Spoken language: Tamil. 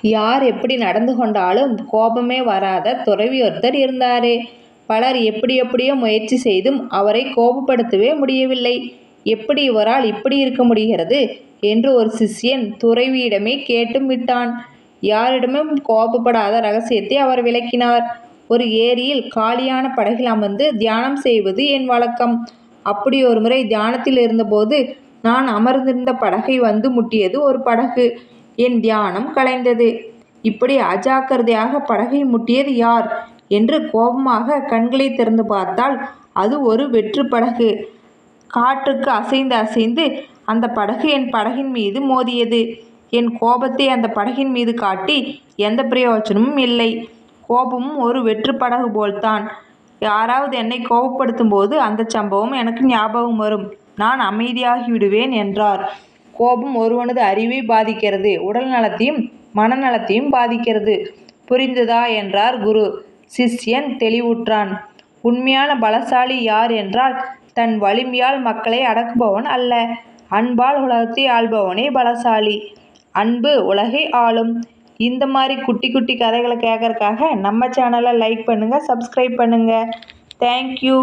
யார் எப்படி நடந்து கொண்டாலும் கோபமே வராத துறவி ஒருத்தர் இருந்தாரே. பலர் எப்படி எப்படியோ முயற்சி செய்தும் அவரை கோபப்படுத்தவே முடியவில்லை. எப்படி இவரால் இப்படி இருக்க முடிகிறது என்று ஒரு சிஷ்யன் துறவியிடமே கேட்டும் விட்டான். யாரிடமும் கோபப்படாத ரகசியத்தை அவர் விளக்கினார். ஒரு ஏரியில் காலியான படகில் அமர்ந்து தியானம் செய்வது என் வழக்கம். அப்படி ஒரு முறை தியானத்தில் இருந்தபோது நான் அமர்ந்திருந்த படகை வந்து முட்டியது ஒரு படகு. என் தியானம் கலைந்தது. இப்படி அஜாக்கிரதையாக படகை முட்டியது யார் என்று கோபமாக கண்களை திறந்து பார்த்தால் அது ஒரு வெற்று படகு. காற்றுக்கு அசைந்து அசைந்து அந்த படகு என் படகின் மீது மோதியது. என் கோபத்தை அந்த படகின் மீது காட்டி எந்த பிரயோஜனமும் இல்லை. கோபமும் ஒரு வெற்று படகு போல்தான். யாராவது என்னை கோபப்படுத்தும் போது அந்த சம்பவம் எனக்கு ஞாபகம் வரும். நான் அமைதியாகி விடுவேன் என்றார். கோபம் ஒருவனது அறிவை பாதிக்கிறது, உடல் நலத்தையும் மனநலத்தையும் பாதிக்கிறது. புரிந்ததா என்றார் குரு. சிஷ்யன் தெளிவுற்றான். உண்மையான பலசாலி யார் என்றால் தன் வலிமையால் மக்களை அடக்குபவன் அல்ல, அன்பால் உலகத்தை ஆள்பவனே பலசாலி. அன்பு உலகை ஆளும். இந்த மாதிரி குட்டி குட்டி கதைகளை கேட்கறதுக்காக நம்ம சேனலை லைக் பண்ணுங்கள், சப்ஸ்கிரைப் பண்ணுங்கள். தேங்க்யூ.